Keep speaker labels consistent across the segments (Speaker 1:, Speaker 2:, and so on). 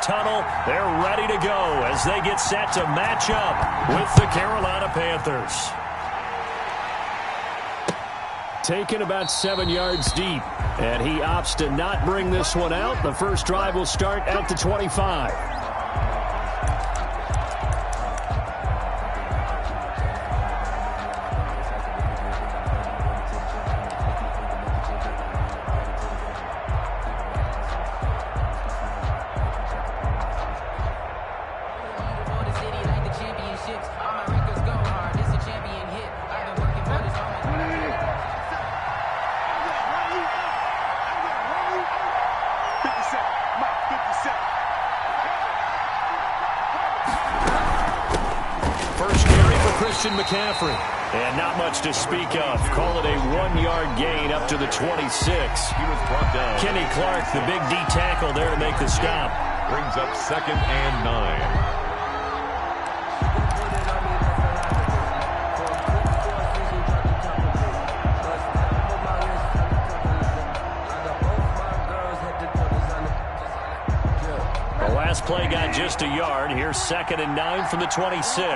Speaker 1: tunnel. They're ready to go as they get set to match up with the Carolina Panthers. Taken about 7 yards deep, and he opts to not bring this one out. The first drive will start at the 25. McCaffrey. And not much to speak of. Call it a 1-yard gain up to the 26. He was brought down. Kenny Clark, the big D tackle there to make the stop.
Speaker 2: Brings up 2nd and 9.
Speaker 1: Play got just a yard. Here's 2nd and 9 from the 26.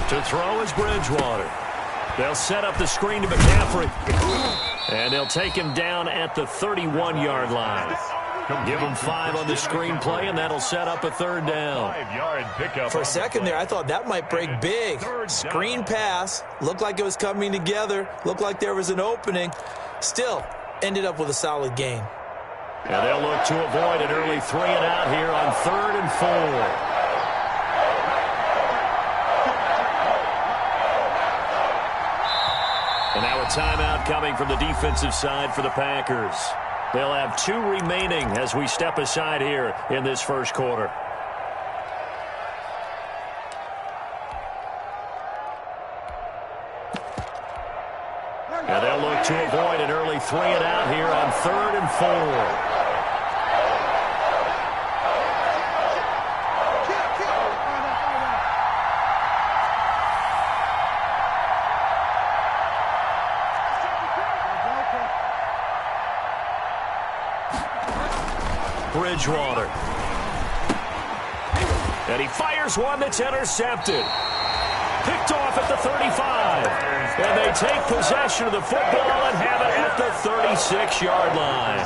Speaker 1: To throw is Bridgewater. They'll set up the screen to McCaffrey. And they'll take him down at the 31-yard line. Give him 5 on the screen play, and that'll set up a 3rd down.
Speaker 2: 5-yard pickup.
Speaker 3: For a second there, I thought that might break big. Screen pass. Looked like it was coming together. Looked like there was an opening. Still, ended up with a solid gain.
Speaker 1: And they'll look to avoid an early 3-and-out here on 3rd and 4. And now a timeout coming from the defensive side for the Packers. They'll have 2 remaining as we step aside here in this first quarter. And they'll look to avoid an early 3-and-out here on 3rd and 4. Bridgewater. And he fires one that's intercepted. Picked off at the 35. And they take possession of the football and have it at the 36-yard line.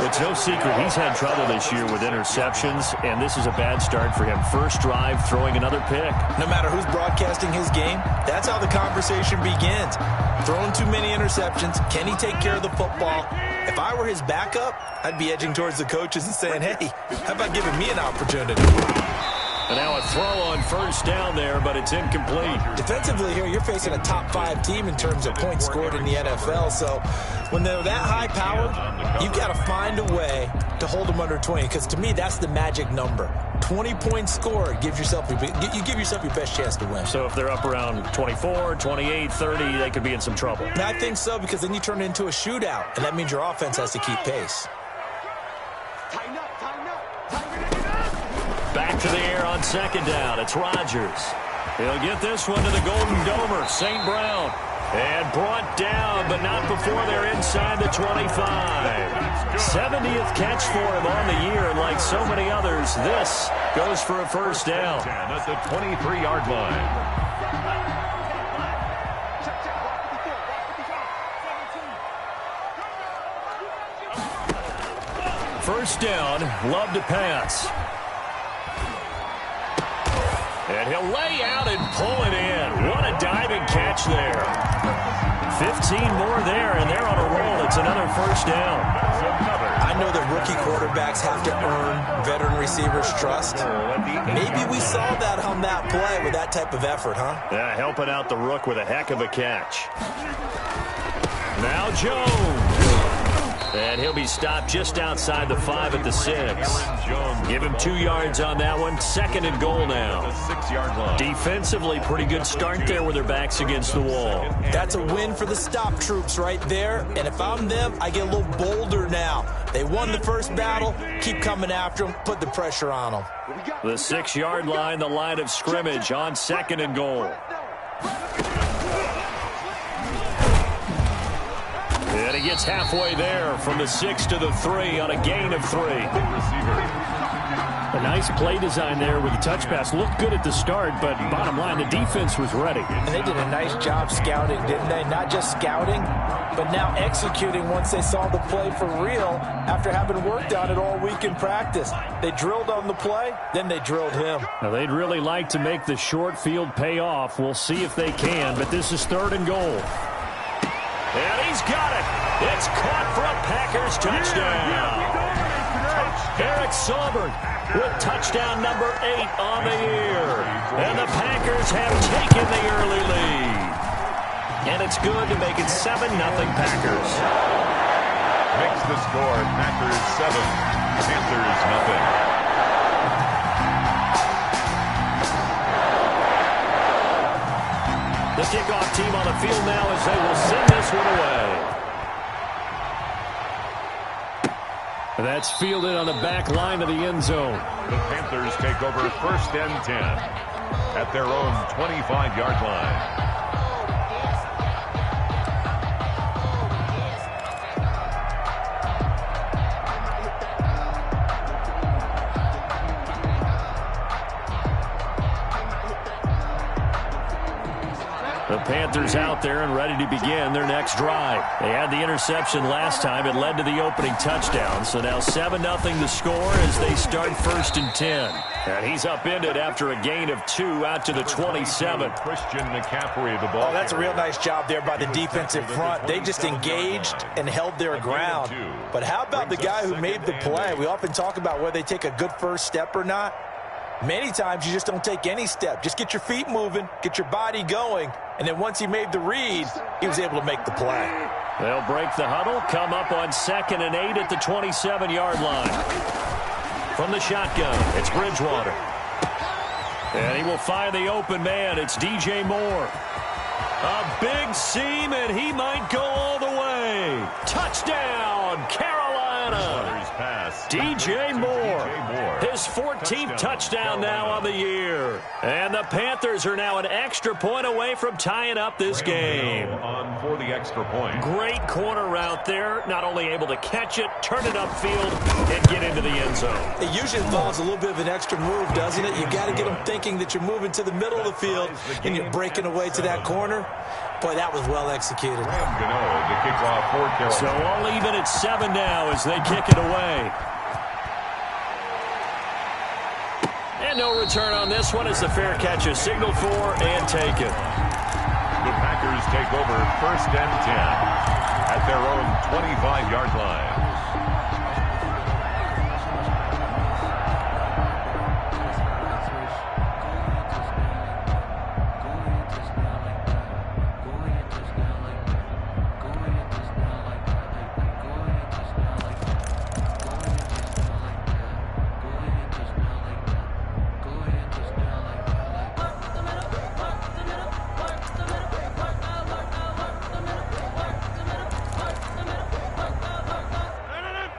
Speaker 1: It's no secret he's had trouble this year with interceptions, and this is a bad start for him. First drive, throwing another pick.
Speaker 3: No matter who's broadcasting his game, that's how the conversation begins. Throwing too many interceptions. Can he take care of the football? If I were his backup, I'd be edging towards the coaches and saying, hey, how about giving me an opportunity?
Speaker 1: And now a throw on first down there, but it's incomplete.
Speaker 3: Defensively here, you're facing a top-5 team in terms of points scored in the NFL. So when they're that high powered, you've got to find a way to hold them under 20. Because to me, that's the magic number. 20 points scored gives yourself you give yourself your best chance to win.
Speaker 1: So if they're up around 24, 28, 30, they could be in some trouble.
Speaker 3: And I think so, because then you turn it into a shootout, and that means your offense has to keep pace.
Speaker 1: Back to the air on 2nd down. It's Rodgers. He'll get this one to the Golden Domer, St. Brown. And brought down, but not before they're inside the 25. 70th catch for him on the year, and like so many others, this goes for a first down.
Speaker 2: At the 23-yard line.
Speaker 1: First down, Love to pass. And he'll lay out and pull it in. What a diving catch there. 15 more there, and they're on a roll. It's another first down.
Speaker 3: I know that rookie quarterbacks have to earn veteran receivers' trust. Maybe we saw that on that play with that type of effort, huh?
Speaker 1: Yeah, helping out the rook with a heck of a catch. Now Jones. And he'll be stopped just outside the 5 at the 6. Give him 2 yards on that one. 2nd and goal now.
Speaker 2: 6-yard line.
Speaker 1: Defensively, pretty good start there with their backs against the wall.
Speaker 3: That's a win for the stop troops right there. And if I'm them, I get a little bolder now. They won the first battle. Keep coming after them. Put the pressure on them.
Speaker 1: The 6-yard line, the line of scrimmage on 2nd and goal. And he he gets halfway there from the 6 to the 3 on a gain of 3.
Speaker 4: A nice play design there with the touch pass. Looked good at the start, but bottom line, the defense was ready.
Speaker 3: And they did a nice job scouting, didn't they? Not just scouting, but now executing once they saw the play for real after having worked on it all week in practice. They drilled on the play, then they drilled him.
Speaker 4: Now, they'd really like to make the short field pay off. We'll see if they can, but this is 3rd and goal.
Speaker 1: And he's got it. It's caught for a Packers touchdown. Eric Sauber with touchdown number 8 on the year. And the Packers have taken the early lead. And it's good to make it 7-0 Packers.
Speaker 2: Makes the score Packers 7, Panthers nothing.
Speaker 1: The kickoff team on the field now as they will send this one away.
Speaker 4: That's fielded on the back line of the end zone.
Speaker 2: The Panthers take over 1st and 10 at their own 25-yard line.
Speaker 1: The Panthers out there and ready to begin their next drive. They had the interception last time. It led to the opening touchdown. So now 7-0 the score as they start 1st and 10. And he's upended after a gain of 2 out to the 27.
Speaker 2: Christian McCaffrey, the ball.
Speaker 3: Oh, that's a real nice job there by the defensive front. They just engaged and held their ground. But how about the guy who made the play? We often talk about whether they take a good first step or not. Many times you just don't take any step. Just get your feet moving, get your body going, and then once he made the read, he was able to make the play.
Speaker 1: They'll break the huddle, come up on 2nd and 8 at the 27-yard line. From the shotgun, it's Bridgewater. And he will find the open man. It's DJ Moore. A big seam, and he might go all the way. Touchdown, Carolina. DJ Moore, his 14th touchdown now on the year. And the Panthers are now an extra point away from tying up this game.
Speaker 2: On for the extra point.
Speaker 1: Great corner route there. Not only able to catch it, turn it upfield, and get into the end zone.
Speaker 3: It usually involves a little bit of an extra move, doesn't it? You got to get them thinking that you're moving to the middle of the field and you're breaking away to that corner. Boy, that was well executed.
Speaker 2: The kickoff for Carolina.
Speaker 1: So all even at 7 now as they kick it away. And no return on this one as the fair catch is signaled for and taken.
Speaker 2: The Packers take over 1st and 10 at their own 25-yard line.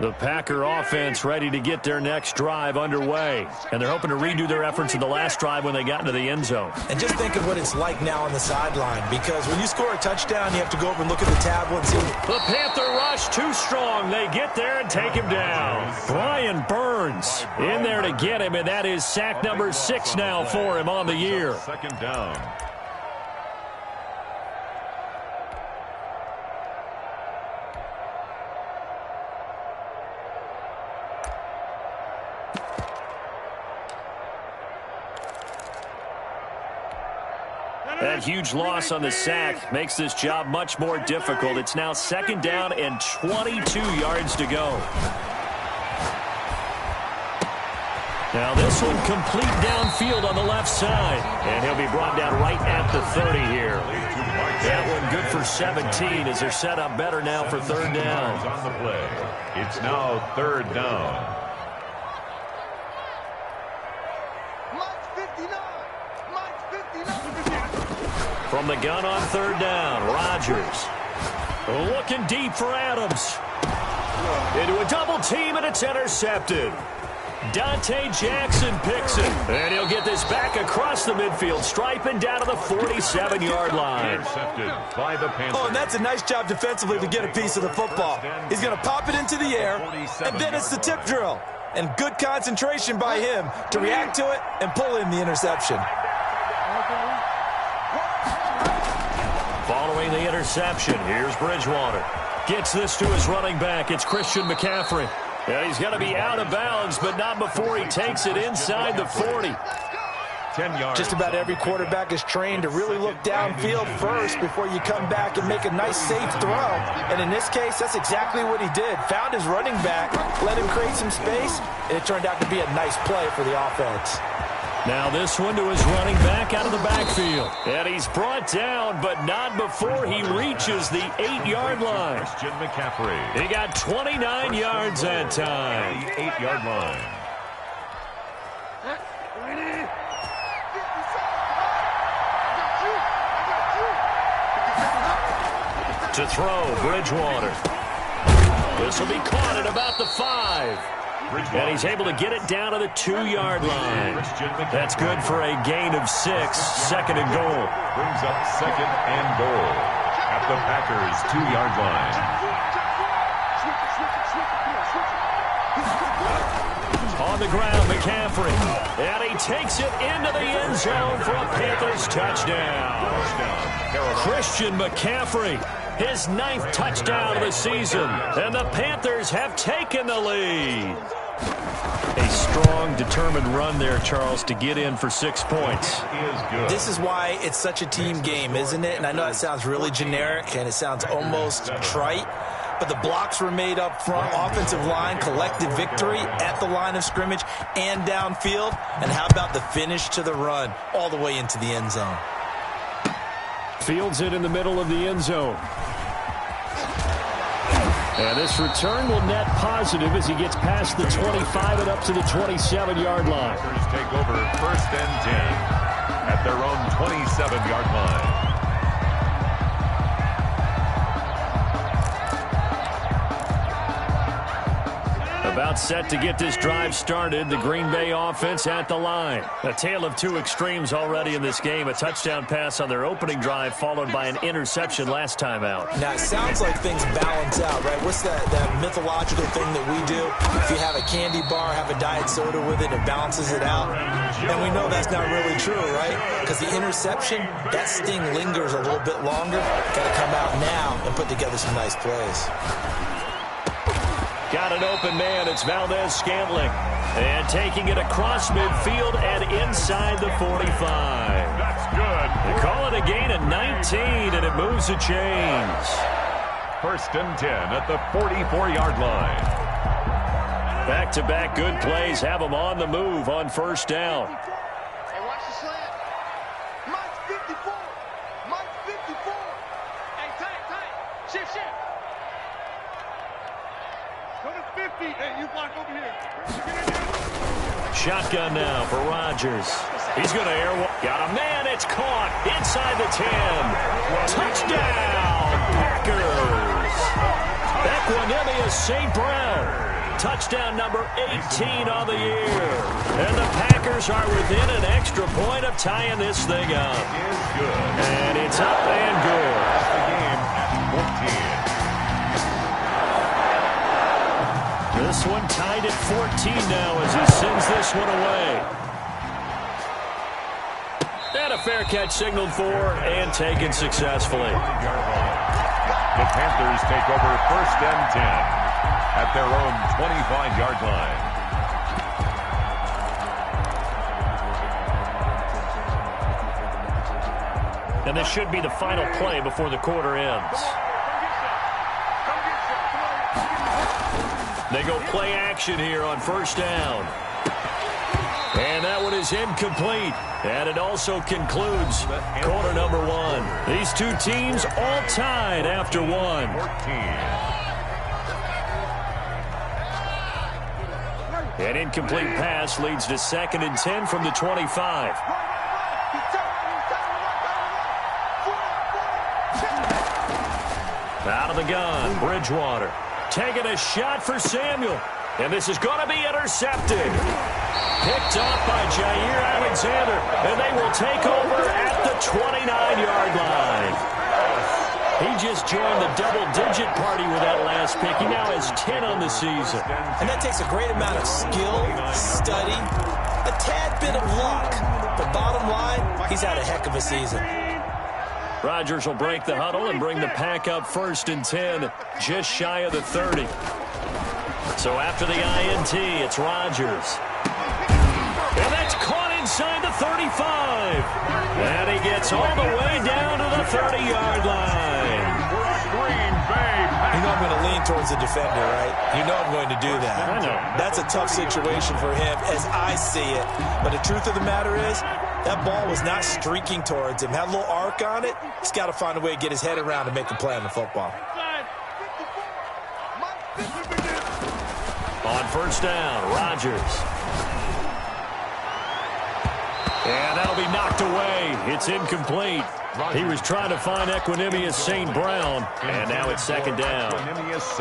Speaker 1: The Packer offense ready to get their next drive underway. And they're hoping to redo their efforts in the last drive when they got into the end zone.
Speaker 3: And just think of what it's like now on the sideline, because when you score a touchdown, you have to go over and look at the tablet and see.
Speaker 1: The Panther rush too strong. They get there and take him down. Brian Burns in there to get him, and that is sack number 6 now for him on the year.
Speaker 2: 2nd down.
Speaker 1: That huge loss on the sack makes this job much more difficult. It's now 2nd down and 22 yards to go. Now this one complete downfield on the left side. And he'll be brought down right at the 30 here. That one good for 17 as they're set up better now for 3rd down.
Speaker 2: On the play. It's now 3rd down.
Speaker 1: From the gun on 3rd down, Rodgers looking deep for Adams. Into a double team, and it's intercepted. Dante Jackson picks it. And he'll get this back across the midfield stripe and down to the 47-yard line.
Speaker 2: Intercepted by the Panthers.
Speaker 3: Oh, and that's a nice job defensively to get a piece of the football. He's going to pop it into the air, and then it's the tip drill. And good concentration by him to react to it and pull in the interception.
Speaker 1: Following the interception, here's Bridgewater. Gets this to his running back. It's Christian McCaffrey. And he's going to be out of bounds, but not before he takes it inside the 40.
Speaker 2: 10 yards.
Speaker 3: Just about every quarterback is trained to really look downfield first before you come back and make a nice, safe throw. And in this case, that's exactly what he did. Found his running back, let him create some space, and it turned out to be a nice play for the offense.
Speaker 1: Now this one to his running back out of the backfield. And he's brought down, but not before he reaches the 8-yard line.
Speaker 2: Christian McCaffrey.
Speaker 1: He got 29 yards that time.
Speaker 2: The 8-yard line.
Speaker 1: To throw, Bridgewater. This will be caught at about the 5. And he's able to get it down to the 2-yard line. That's good for a gain of 6. Second and goal.
Speaker 2: Brings up second and goal at the Packers' 2-yard line.
Speaker 1: On the ground, McCaffrey. And he takes it into the end zone for a Panthers touchdown. Christian McCaffrey, his 9th touchdown of the season. And the Panthers have taken the lead. A strong, determined run there, Charles, to get in for 6 points.
Speaker 3: This is why it's such a team game, isn't it? And I know it sounds really generic and it sounds almost trite, but the blocks were made up front. Offensive line, collective victory at the line of scrimmage and downfield. And how about the finish to the run all the way into the end zone?
Speaker 4: Fields it in the middle of the end zone. And this return will net positive as he gets past the 25 and up to the 27-yard line.
Speaker 2: Packers take over first and 10 at their own 27-yard line.
Speaker 1: About set to get this drive started. The Green Bay offense at the line. A tale of two extremes already in this game. A touchdown pass on their opening drive followed by an interception last time out.
Speaker 3: Now, it sounds like things balance out, right? What's that mythological thing that we do? If you have a candy bar, have a diet soda with it, it balances it out. And we know that's not really true, right? Because the interception, that sting lingers a little bit longer. Got to come out now and put together some nice plays.
Speaker 1: Got an open man. It's Valdez-Scantling. And taking it across midfield and inside the 45.
Speaker 2: That's good.
Speaker 1: They call it a gain of 19, and it moves the chains.
Speaker 2: First and 10 at the 44-yard line.
Speaker 1: Back-to-back good plays have them on the move on first down.
Speaker 5: Hey, watch the slant. Mike's 54. Mike's 54. Hey, tight. Shift. Go to 50. Hey, you block over here.
Speaker 1: Shotgun now for Rodgers. He's going to got a man. It's caught inside the 10. Touchdown, Packers. Equanimous St. Brown. Touchdown number 18 on the year. And the Packers are within an extra point of tying this thing up. And it's up and good.
Speaker 2: The game at 14.
Speaker 1: This one tied at 14 now as he sends this one away. And a fair catch signaled for and taken successfully.
Speaker 2: The Panthers take over first and 10 at their own 25-yard line.
Speaker 1: And this should be the final play before the quarter ends. They go play action here on first down. And that one is incomplete. And it also concludes quarter number one. These two teams all tied after one.
Speaker 2: 14.
Speaker 1: An incomplete pass leads to second and 10 from the 25. Out of the gun, Bridgewater. Taking a shot for Samuel. And this is going to be intercepted. Picked off by Jair Alexander. And they will take over at the 29-yard line. He just joined the double-digit party with that last pick. He now has 10 on the season.
Speaker 3: And that takes a great amount of skill, study, a tad bit of luck. But bottom line, he's had a heck of a season.
Speaker 4: Rodgers will break the huddle and bring the pack up 1st and 10, just shy of the 30.
Speaker 1: So after the INT, it's Rodgers. And that's caught inside the 35. And he gets all the way down to the 30-yard line.
Speaker 3: You know I'm going to lean towards the defender, right? You know I'm going to do that.
Speaker 4: I know.
Speaker 3: That's a tough situation for him as I see it. But the truth of the matter is, that ball was not streaking towards him. Had a little arc on it. He's got to find a way to get his head around and make a play on the football.
Speaker 1: On 1st down, Rodgers. And that'll be knocked away. It's incomplete. He was trying to find Equanimous St. Brown, and now it's 2nd down.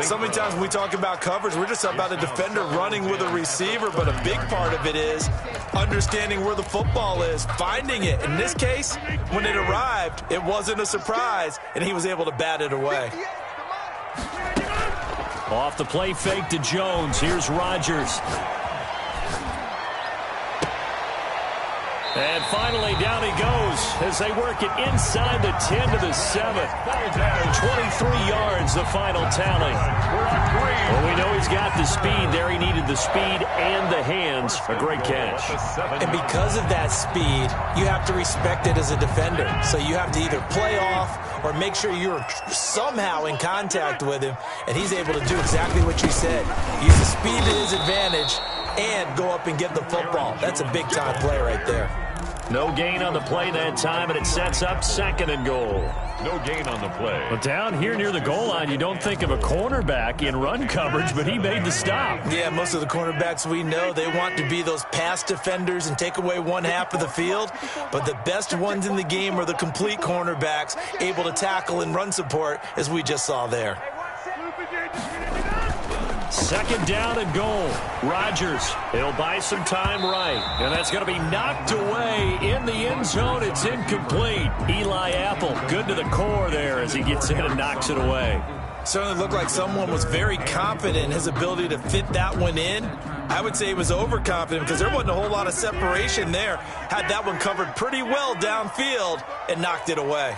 Speaker 3: So many times when we talk about coverage, we're just about a defender running with a receiver, but a big part of it is understanding where the football is, finding it. In this case, when it arrived, it wasn't a surprise, and he was able to bat it away.
Speaker 1: Off the play fake to Jones. Here's Rodgers. And finally, down he goes as they work it inside the 10 to the 7. 23 yards, the final tally. Well, we know he's got the speed there. He needed the speed and the hands. A great catch.
Speaker 3: And because of that speed, you have to respect it as a defender. So you have to either play off or make sure you're somehow in contact with him. And he's able to do exactly what you said. Use the speed to his advantage and go up and get the football. That's a big-time play right there.
Speaker 1: No gain on the play that time, and it sets up 2nd and goal.
Speaker 2: No gain on the play.
Speaker 4: But down here near the goal line, you don't think of a cornerback in run coverage, but he made the stop.
Speaker 3: Yeah, most of the cornerbacks we know, they want to be those pass defenders and take away one half of the field. But the best ones in the game are the complete cornerbacks, able to tackle and run support, as we just saw there.
Speaker 1: 2nd down and goal. Rodgers, he'll buy some time right. And that's going to be knocked away in the end zone. It's incomplete. Eli Apple, good to the core there as he gets in and knocks it away.
Speaker 3: Certainly looked like someone was very confident in his ability to fit that one in. I would say he was overconfident because there wasn't a whole lot of separation there. Had that one covered pretty well downfield and knocked it away.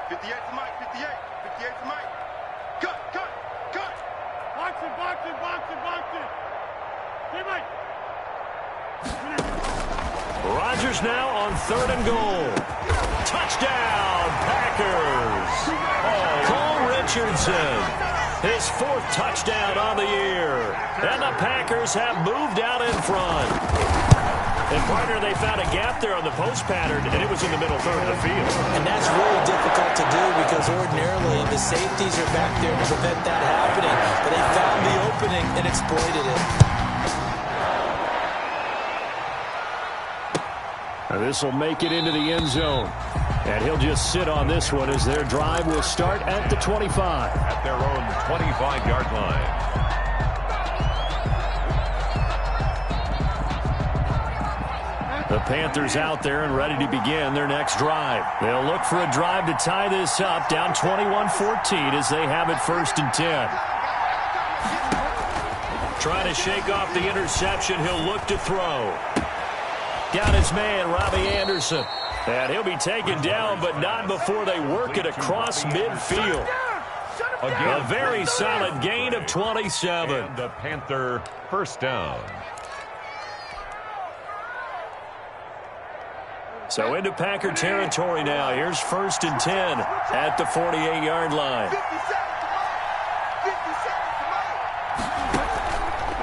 Speaker 5: 58 to Mike, 58 to Mike. Cut. Box it. Hey, Mike.
Speaker 1: Rodgers now on 3rd and goal. Touchdown, Packers. Cole Richardson, his 4th touchdown on the year. And the Packers have moved out in front. And, partner, they found a gap there on the post pattern, and it was in the middle 3rd of the field.
Speaker 3: And that's really difficult to do because ordinarily the safeties are back there to prevent that happening. But they found the opening and exploited it.
Speaker 4: Now this will make it into the end zone. And he'll just sit on this one as their drive will start at the 25.
Speaker 2: At their own 25-yard line.
Speaker 4: The Panthers out there and ready to begin their next drive. They'll look for a drive to tie this up, down 21-14 as they have it 1st and 10.
Speaker 1: Trying to shake off the interception. He'll look to throw. Down his man, Robbie Anderson. And he'll be taken down, but not before they work it across midfield.
Speaker 2: Again,
Speaker 1: A very solid gain of 27.
Speaker 2: And the Panther 1st down.
Speaker 1: So into Packer territory now. Here's 1st and 10 at the 48-yard line.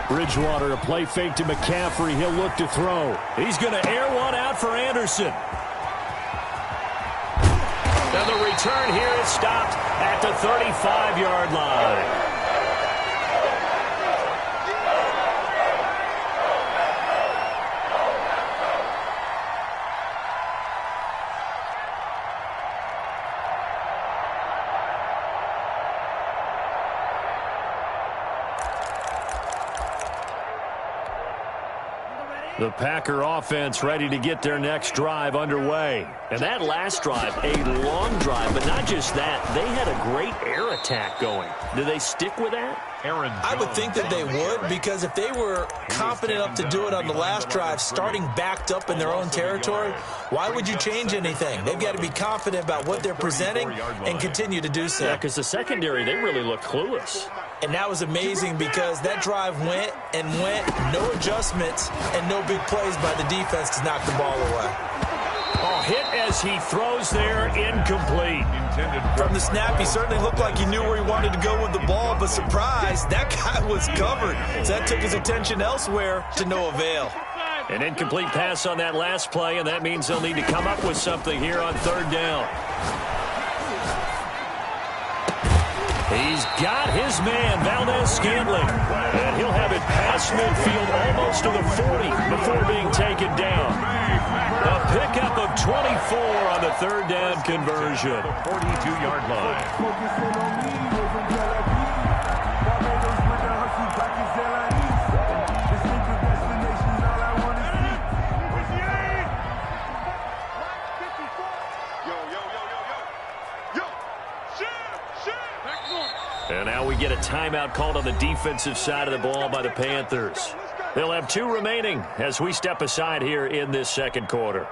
Speaker 4: Bridgewater, a play fake to McCaffrey. He'll look to throw.
Speaker 1: He's going to air one out for Anderson. And the return here is stopped at the 35-yard line.
Speaker 4: The Packer offense ready to get their next drive underway.
Speaker 1: And that last drive, a long drive, but not just that. They had a great air attack going. Do they stick with that?
Speaker 3: I would think that they would, because if they were confident enough to do it on the last drive, starting backed up in their own territory, why would you change anything? They've got to be confident about what they're presenting and continue to do so.
Speaker 1: Yeah, because the secondary, they really look clueless.
Speaker 3: And that was amazing because that drive went and went, no adjustments and no big plays by the defense to knock the ball away.
Speaker 4: Oh, hit as he throws there, incomplete.
Speaker 3: From the snap, he certainly looked like he knew where he wanted to go with the ball, but surprise, that guy was covered. So that took his attention elsewhere to no avail.
Speaker 4: An incomplete pass on that last play, and that means they'll need to come up with something here on third down. He's got his man, Valdez-Scantling, and he'll have it past midfield almost to the 40 before being taken down. A pickup of 24 on the third down conversion.
Speaker 2: 42-yard line.
Speaker 4: And now we get a timeout called on the defensive side of the ball by the Panthers. They'll have 2 remaining as we step aside here in this second quarter.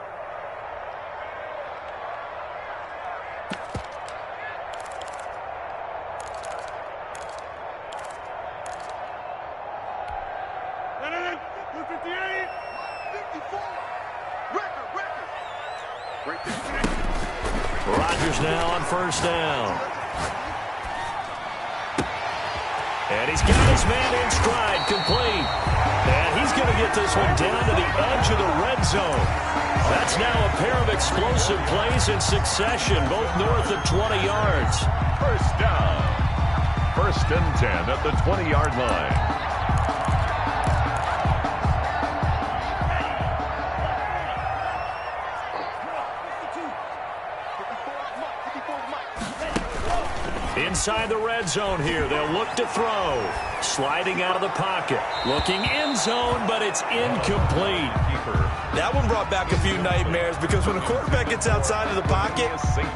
Speaker 4: Rodgers now on first down. And he's got his man in stride, complete. And he's going to get this one down to the edge of the red zone. That's now a pair of explosive plays in succession, both north of 20 yards.
Speaker 2: First down. 1st and 10 at the 20-yard line.
Speaker 4: Inside the red zone here, they'll look to throw. Sliding out of the pocket. Looking end zone, but it's incomplete.
Speaker 3: That one brought back a few nightmares because when a quarterback gets outside of the pocket,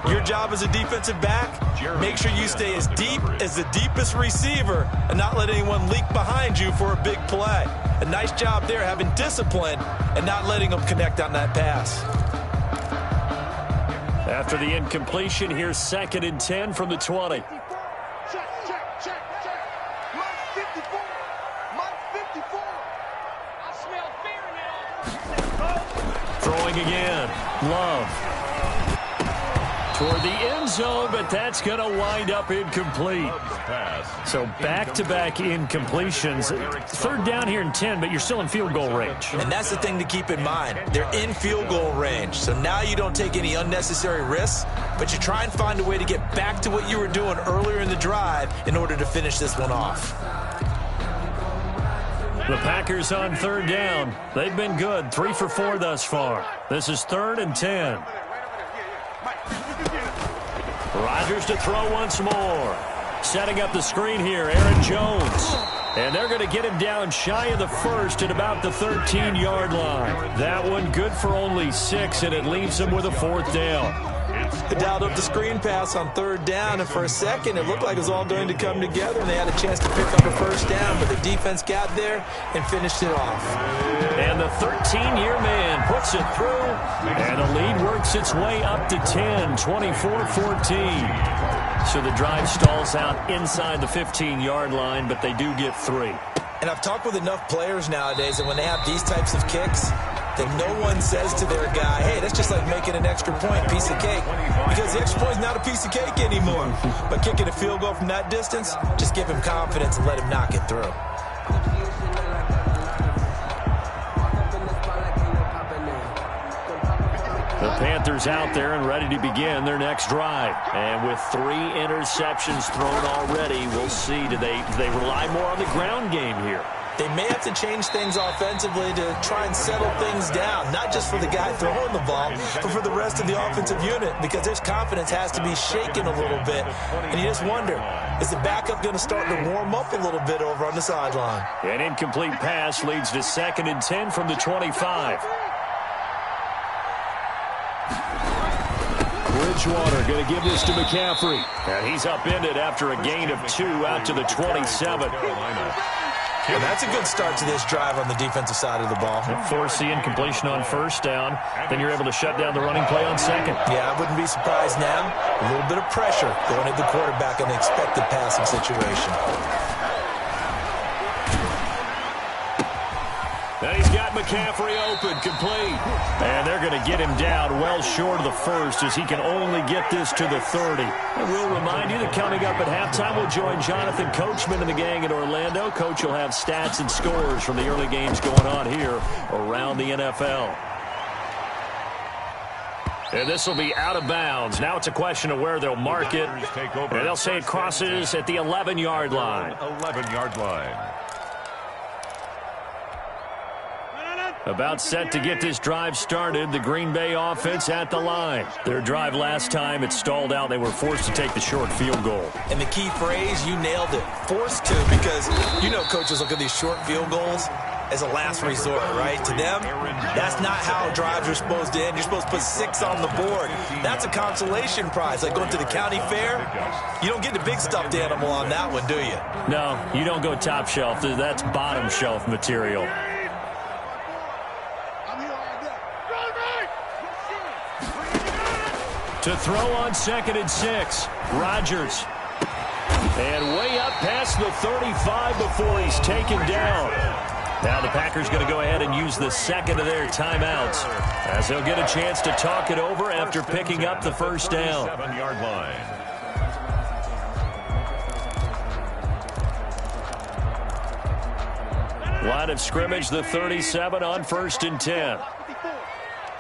Speaker 3: your job as a defensive back, make sure you stay as deep as the deepest receiver and not let anyone leak behind you for a big play. A nice job there having discipline and not letting them connect on that pass.
Speaker 4: After the incompletion, here's 2nd and 10 from the 20.
Speaker 5: Check. Mike 54. Mike 54. I smell fear now.
Speaker 4: Throwing again. Love. Toward the end zone, but that's going to wind up incomplete. So back-to-back incompletions. 3rd down here in 10, but you're still in field goal range.
Speaker 3: And that's the thing to keep in mind. They're in field goal range. So now you don't take any unnecessary risks, but you try and find a way to get back to what you were doing earlier in the drive in order to finish this one off.
Speaker 4: The Packers on 3rd down. They've been good, 3 for 4 thus far. This is 3rd and 10. Rodgers to throw once more. Setting up the screen here, Aaron Jones. And they're going to get him down shy of the 1st at about the 13-yard line. That one good for only 6, and it leaves him with a 4th down.
Speaker 3: They dialed up the screen pass on 3rd down, and for a second it looked like it was all going to come together, and they had a chance to pick up a 1st down, but the defense got there and finished it off.
Speaker 4: And the 13-year man puts it through, and the lead works its way up to 10, 24-14. So the drive stalls out inside the 15-yard line, but they do get 3.
Speaker 3: And I've talked with enough players nowadays that when they have these types of kicks, that no one says to their guy, hey, that's just like making an extra point, piece of cake. Because the extra point is not a piece of cake anymore. But kicking a field goal from that distance, just give him confidence and let him knock it through.
Speaker 4: The Panthers out there and ready to begin their next drive. And with 3 interceptions thrown already, we'll see. Do they rely more on the ground game here?
Speaker 3: They may have to change things offensively to try and settle things down, not just for the guy throwing the ball, but for the rest of the offensive unit, because their confidence has to be shaken a little bit. And you just wonder, is the backup going to start to warm up a little bit over on the sideline?
Speaker 4: An incomplete pass leads to 2nd and 10 from the 25. Bridgewater going to give this to McCaffrey. And he's upended after a gain of 2 out to the 27.
Speaker 3: Well, that's a good start to this drive on the defensive side of the ball.
Speaker 4: Forcing incompletion on 1st down. Then you're able to shut down the running play on 2nd.
Speaker 3: Yeah, I wouldn't be surprised now. A little bit of pressure going at the quarterback in an expected passing situation.
Speaker 4: And he's got McCaffrey open, complete. And they're going to get him down well short of the 1st as he can only get this to the 30. And we'll remind you that coming up at halftime, we'll join Jonathan Coachman and the gang in Orlando. Coach will have stats and scores from the early games going on here around the NFL. And this will be out of bounds. Now it's a question of where they'll mark it. And they'll say it crosses at the 11-yard line.
Speaker 2: 11-yard line.
Speaker 4: About set to get this drive started, the Green Bay offense at the line. Their drive last time, it stalled out. They were forced to take the short field goal.
Speaker 3: And the key phrase, you nailed it. Forced to, because you know coaches look at these short field goals as a last resort, right? To them, that's not how drives are supposed to end. You're supposed to put 6 on the board. That's a consolation prize. Like going to the county fair, you don't get the big stuffed animal on that one, do you?
Speaker 4: No, you don't go top shelf. That's bottom shelf material. To throw on 2nd and 6, Rodgers. And way up past the 35 before he's taken down. Now the Packers going to go ahead and use the 2nd of their timeouts as they'll get a chance to talk it over after picking up the 1st down.
Speaker 2: 7-yard line.
Speaker 4: Line of scrimmage, the 37 on 1st and 10.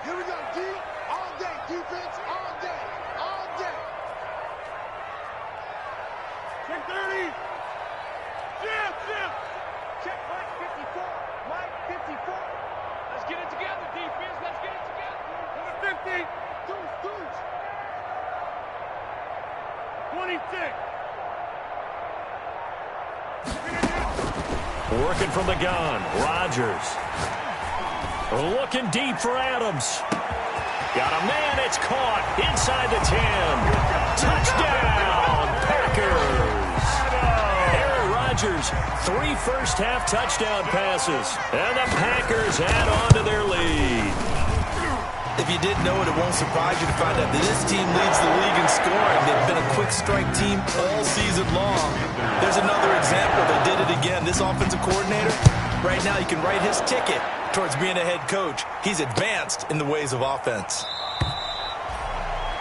Speaker 5: Here we go, D. All day, defense, all day, all day. Check 30. Jim. Check Mike 54. Mike 54. Let's get it together, defense. Let's get it together. Number 50. Deuce. 26.
Speaker 4: Working from the gun, Rodgers. Looking deep for Adams. Got a man, it's caught inside the 10. Touchdown, Packers. Aaron Rodgers, 3 first-half touchdown passes. And the Packers add on to their lead.
Speaker 3: If you didn't know it, it won't surprise you to find out that this team leads the league in scoring. They've been a quick strike team all season long. There's another example. They did it again. This offensive coordinator, right now you can write his ticket towards being a head coach. He's advanced in the ways of offense.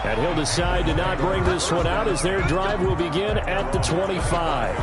Speaker 4: And he'll decide to not bring this one out as their drive will begin at the 25.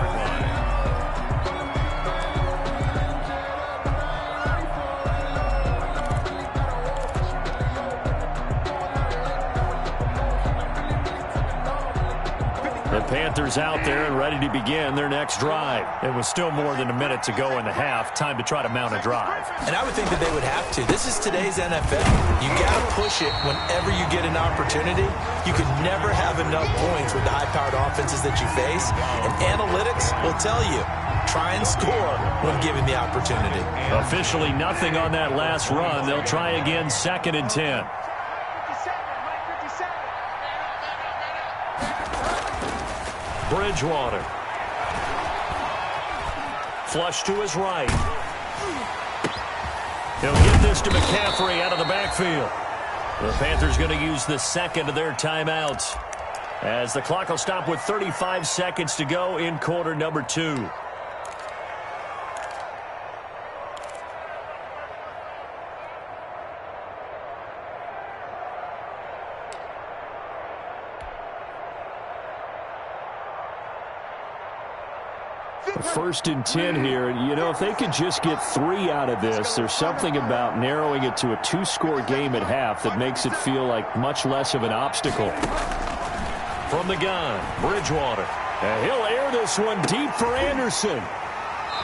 Speaker 4: Panthers out there and ready to begin their next drive. It was still more than a minute to go in the half. Time to try to mount a drive.
Speaker 3: And I would think that they would have to. This is today's NFL. You got to push it whenever you get an opportunity. You could never have enough points with the high-powered offenses that you face. And analytics will tell you, try and score when given the opportunity.
Speaker 4: Officially nothing on that last run. They'll try again 2nd and 10. Bridgewater. Flush to his right. He'll get this to McCaffrey out of the backfield. The Panthers going to use the 2nd of their timeouts as the clock will stop with 35 seconds to go in quarter number 2. First and 10 here. You know, if they could just get 3 out of this, there's something about narrowing it to a 2-score game at half that makes it feel like much less of an obstacle. From the gun, Bridgewater. And he'll air this one deep for Anderson.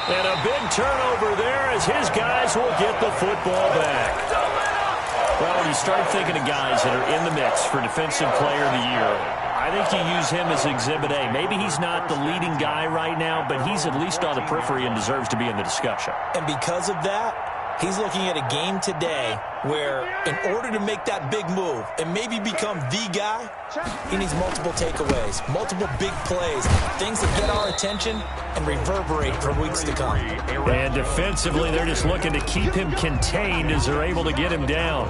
Speaker 4: And a big turnover there as his guys will get the football back. Well, when you start thinking of guys that are in the mix for Defensive Player of the Year, I think you use him as Exhibit A. Maybe he's not the leading guy right now, but he's at least on the periphery and deserves to be in the discussion.
Speaker 3: And because of that, he's looking at a game today where in order to make that big move and maybe become the guy, he needs multiple takeaways, multiple big plays, things that get our attention and reverberate for weeks to come.
Speaker 4: And defensively, they're just looking to keep him contained as they're able to get him down.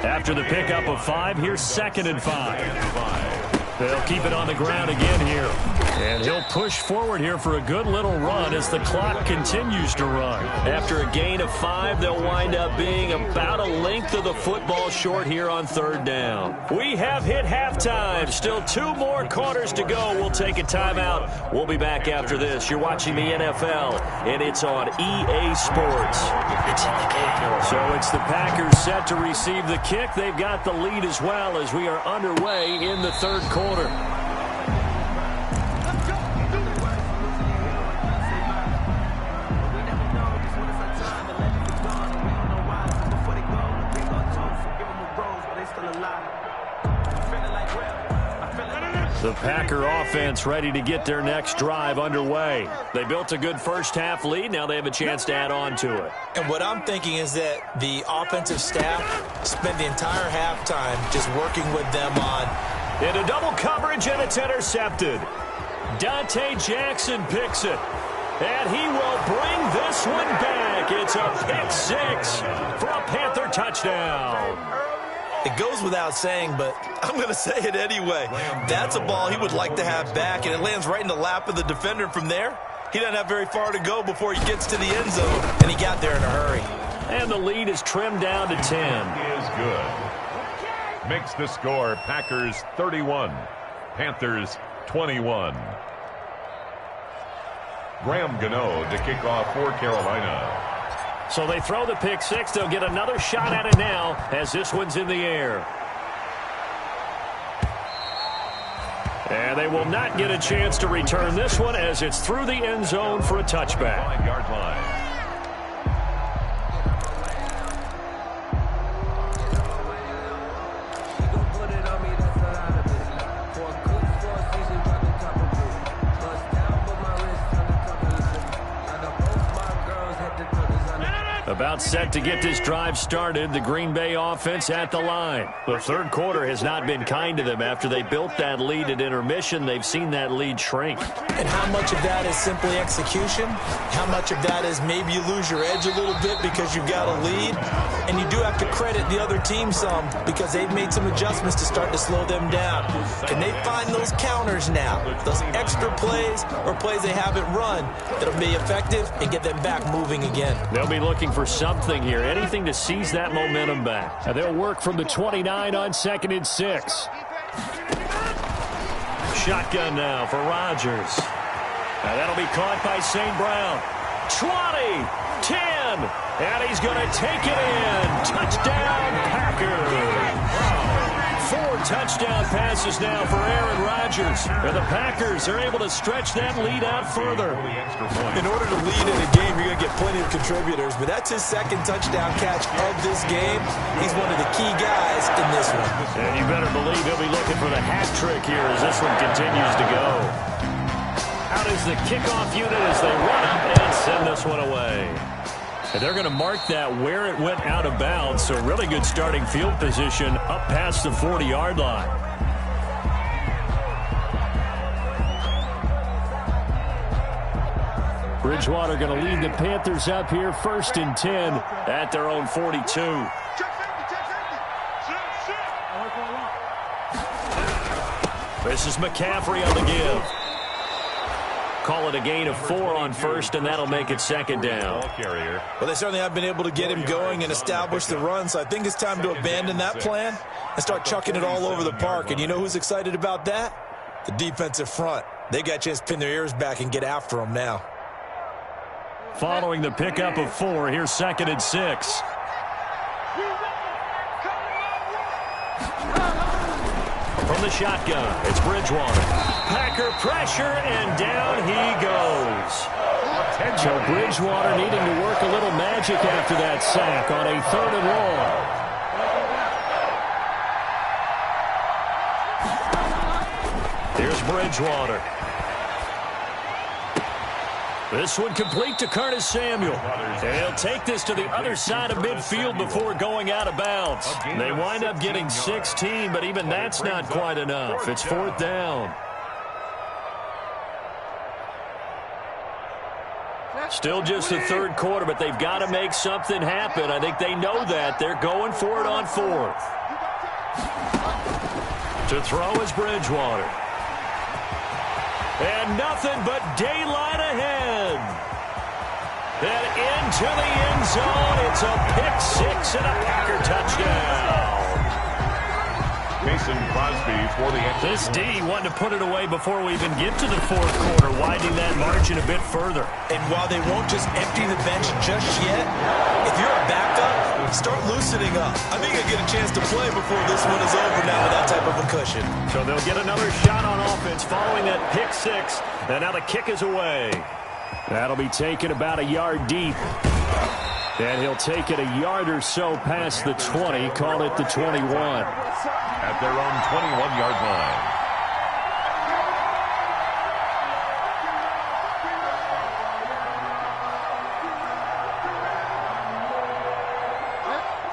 Speaker 4: After the pickup of 5, here's 2nd and 5. They'll keep it on the ground again here. And he'll push forward here for a good little run as the clock continues to run. After a gain of 5, they'll wind up being about a length of the football short here on 3rd down. We have hit halftime. Still 2 more quarters to go. We'll take a timeout. We'll be back after this. You're watching the NFL, and it's on EA Sports. So it's the Packers set to receive the kick. They've got the lead as well as we are underway in the 3rd quarter. The Packer offense ready to get their next drive underway. They built a good first-half lead. Now they have a chance to add on to it.
Speaker 3: And what I'm thinking is that the offensive staff spent the entire halftime just working with them on.
Speaker 4: Into double coverage, and it's intercepted. Dante Jackson picks it. And he will bring this one back. It's a pick 6 for a Panther touchdown.
Speaker 3: It goes without saying, but I'm going to say it anyway. That's a ball he would like to have back, and it lands right in the lap of the defender from there. He doesn't have very far to go before he gets to the end zone, and he got there in a hurry.
Speaker 4: And the lead is trimmed down to 10.
Speaker 2: Is good. Makes the score Packers 31, Panthers 21. Graham Gano to kick off for Carolina.
Speaker 4: So they throw the pick 6. They'll get another shot at it now as this one's in the air. And they will not get a chance to return this one as it's through the end zone for a touchback.
Speaker 2: 5-yard line.
Speaker 4: About set to get this drive started, the Green Bay offense at the line. The 3rd quarter has not been kind to them. After they built that lead at intermission, they've seen that lead shrink.
Speaker 3: And how much of that is simply execution? How much of that is maybe you lose your edge a little bit because you've got a lead? And you do have to credit the other team some because they've made some adjustments to start to slow them down. Can they find those counters now? Those extra plays or plays they haven't run that'll be effective and get them back moving again.
Speaker 4: They'll be looking for something here, anything to seize that momentum back. And they'll work from the 29 on 2nd and 6. Shotgun now for Rodgers. Now that'll be caught by St. Brown. 20, 10, and he's going to take it in. Touchdown, Packers. 4 touchdown passes now for Aaron Rodgers. And the Packers are able to stretch that lead out further.
Speaker 3: In order to lead in a game, you're going to get plenty of contributors, but that's his 2nd touchdown catch of this game. He's one of the key guys in this one.
Speaker 4: And you better believe he'll be looking for the hat trick here as this one continues to go. Out is the kickoff unit as they run up and send this one away. And they're going to mark that where it went out of bounds, so really good starting field position up past the 40-yard line. Bridgewater going to lead the Panthers up here, 1st and 10 at their own 42. This is McCaffrey on the give. Call it a gain of 4 on 1st, and that'll make it 2nd down.
Speaker 3: Well, they certainly have been able to get him going and establish the run, so I think it's time to abandon that plan and start chucking it all over the park. And you know who's excited about that? The defensive front. They got a chance to pin their ears back and get after him now.
Speaker 4: Following the pickup of 4, here's 2nd and 6. From the shotgun, it's Bridgewater. Packer pressure, and down he goes. So Bridgewater needing to work a little magic after that sack on a 3rd and long. Here's Bridgewater. This one complete to Curtis Samuel. And he'll take this to the other side of midfield before going out of bounds. They wind up getting 16, but even that's not quite enough. It's 4th down. Still just the 3rd quarter, but they've got to make something happen. I think they know that. They're going for it on 4th. To throw is Bridgewater. And nothing but daylight ahead. And into the end zone. It's a pick-6 and a Packer touchdown.
Speaker 2: Mason Crosby for the extra.
Speaker 4: This D wanting to put it away before we even get to the 4th quarter, widening that margin a bit further.
Speaker 3: And while they won't just empty the bench just yet, if you're a backup, start loosening up. I think you'll get a chance to play before this one is over now with that type of a cushion.
Speaker 4: So they'll get another shot on offense following that pick-6, and now the kick is away. That'll be taken about a yard deep. And he'll take it a yard or so past the 20, call it the 21.
Speaker 2: At their own 21-yard line.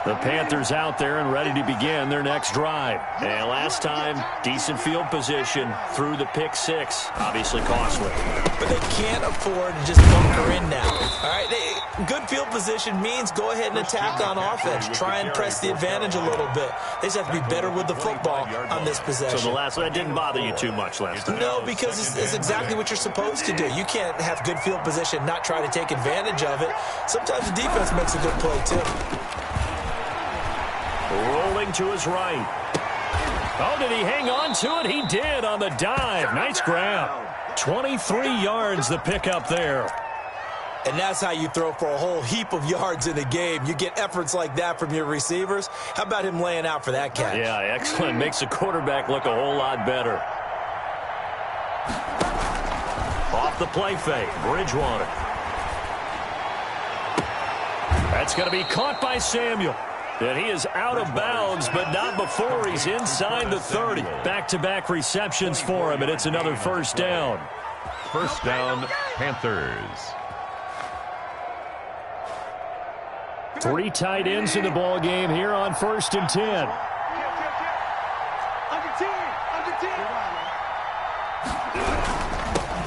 Speaker 4: The Panthers out there and ready to begin their next drive. And last time, decent field position through the pick-6. Obviously costly.
Speaker 3: But they can't afford to just bunker in now. All right, good field position means go ahead and attack on offense. Try and press the advantage a little bit. They just have to be better with the football on this possession.
Speaker 4: So the last one, that didn't bother you too much last time?
Speaker 3: No, because it's exactly what you're supposed to do. You can't have good field position, not try to take advantage of it. Sometimes the defense makes a good play, too.
Speaker 4: Rolling to his right. Oh, did he hang on to it? He did on the dive. Nice grab. 23 yards the pickup there.
Speaker 3: And that's how you throw for a whole heap of yards in a game. You get efforts like that from your receivers. How about him laying out for that catch?
Speaker 4: Yeah, excellent. Makes the quarterback look a whole lot better. Off the play fake, Bridgewater. That's going to be caught by Samuel. And he is out of bounds, but not before he's inside the 30. Back-to-back receptions for him, and it's another 1st down.
Speaker 2: 1st down, Panthers.
Speaker 4: 3 tight ends in the ball game here on 1st and 10.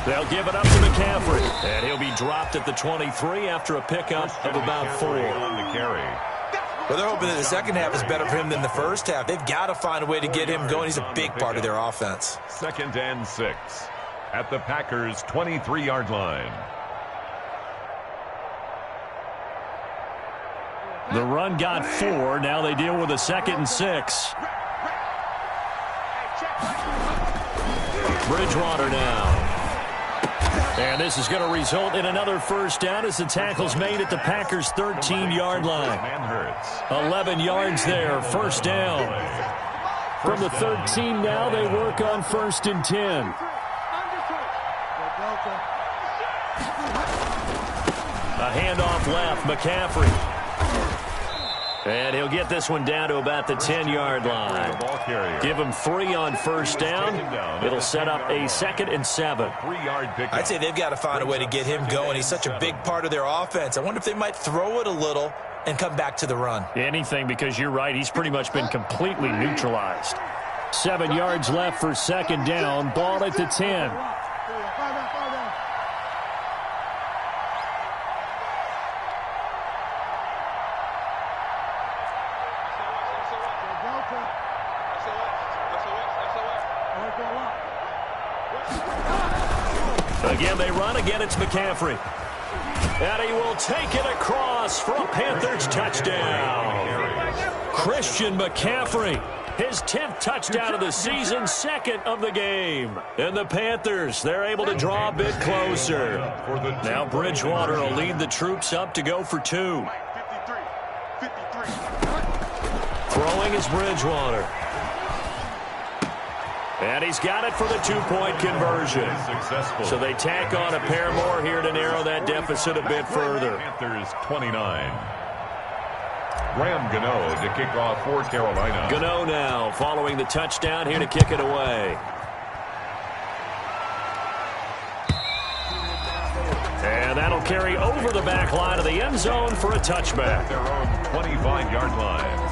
Speaker 4: They'll give it up to McCaffrey, and he'll be dropped at the 23 after a pickup of about 4.
Speaker 2: On the carry.
Speaker 3: Well, they're hoping that the second half is better for him than the first half. They've got to find a way to get him going. He's a big part of their offense.
Speaker 2: 2nd and 6 at the Packers' 23-yard line.
Speaker 4: The run got 4. Now they deal with a 2nd and 6. Bridgewater now. And this is going to result in another 1st down as the tackle's made at the Packers' 13-yard line. 11 yards there, 1st down. From the 13 now, they work on 1st and 10. A handoff left, McCaffrey. And he'll get this one down to about the 10-yard line. Give him 3 on 1st down. It'll set up a 2nd and 7.
Speaker 3: I'd say they've got to find a way to get him going. He's such a big part of their offense. I wonder if they might throw it a little and come back to the run.
Speaker 4: Anything, because you're right. He's pretty much been completely neutralized. 7 yards left for 2nd down. Ball at the 10. Again, they run. Again, it's McCaffrey. And he will take it across for a Panthers touchdown. Christian McCaffrey, his 10th touchdown of the season, 2nd of the game. And the Panthers, they're able to draw a bit closer. Now Bridgewater will lead the troops up to go for 2. Throwing is Bridgewater. And he's got it for the two-point conversion. So they tack on a pair more here to narrow that deficit a bit further.
Speaker 2: Panthers 29. Graham Gano to kick off for Carolina.
Speaker 4: Gano now following the touchdown here to kick it away. And that'll carry over the back line of the end zone for a touchback.
Speaker 2: Their own 25-yard line.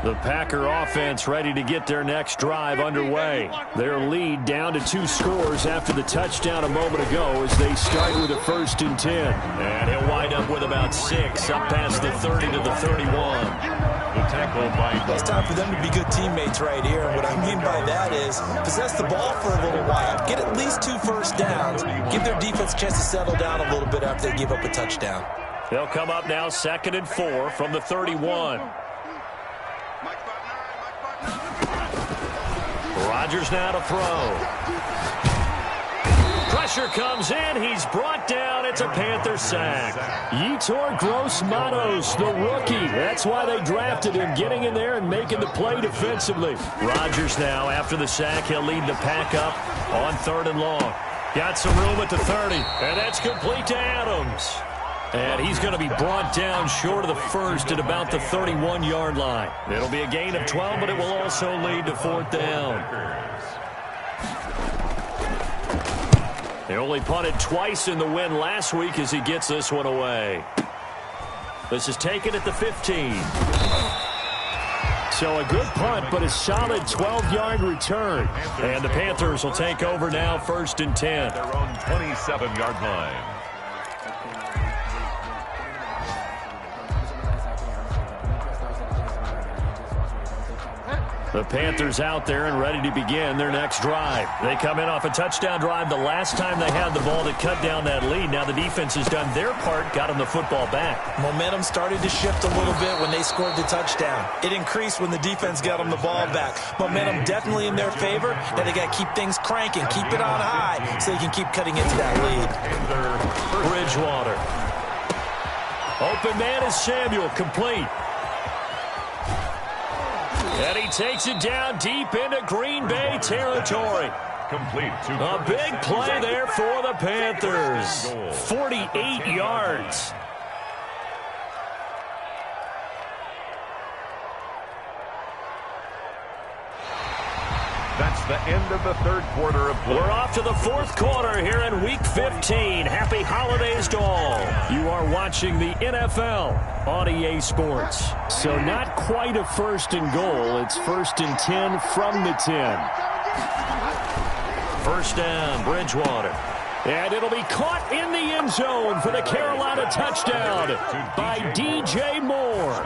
Speaker 4: The Packer offense ready to get their next drive underway. Their lead down to 2 scores after the touchdown a moment ago as they start with a 1st and 10. And he'll wind up with about 6 up past the 30 to the 31.
Speaker 2: The tackle by...
Speaker 3: It's time for them to be good teammates right here. And what I mean by that is possess the ball for a little while. Get at least 2 first downs. Give their defense a chance to settle down a little bit after they give up a touchdown.
Speaker 4: They'll come up now 2nd and 4 from the 31. Rodgers now to throw. Pressure comes in. He's brought down. It's a Panther sack. Yetur Gross-Matos, the rookie. That's why they drafted him, getting in there and making the play defensively. Rodgers now, after the sack, he'll lead the pack up on 3rd and long. Got some room at the 30, and that's complete to Adams. And he's going to be brought down short of the 1st at about the 31-yard line. It'll be a gain of 12, but it will also lead to 4th down. They only punted twice in the win last week as he gets this one away. This is taken at the 15. So a good punt, but a solid 12-yard return. And the Panthers will take over now 1st and 10.
Speaker 2: Their own 27-yard line.
Speaker 4: The Panthers out there and ready to begin their next drive. They come in off a touchdown drive the last time they had the ball that cut down that lead. Now the defense has done their part, got them the football back. Momentum started to shift a little bit when they scored the touchdown. It increased when the defense got them the ball back. Momentum definitely in their favor. Now they got to keep things cranking, keep it on high so they can keep cutting into that lead. Bridgewater. Open man is Samuel, complete. And he takes it down deep into Green Bay territory.
Speaker 2: Complete.
Speaker 4: A big play there for the Panthers. 48 yards.
Speaker 2: That's the end of the 3rd quarter of play.
Speaker 4: We're off to the 4th quarter here in Week 15. Happy holidays to all. You are watching the NFL on EA Sports. So not quite a 1st and goal. It's 1st and 10 from the 10. 1st down, Bridgewater. And it'll be caught in the end zone for the Carolina touchdown by DJ Moore.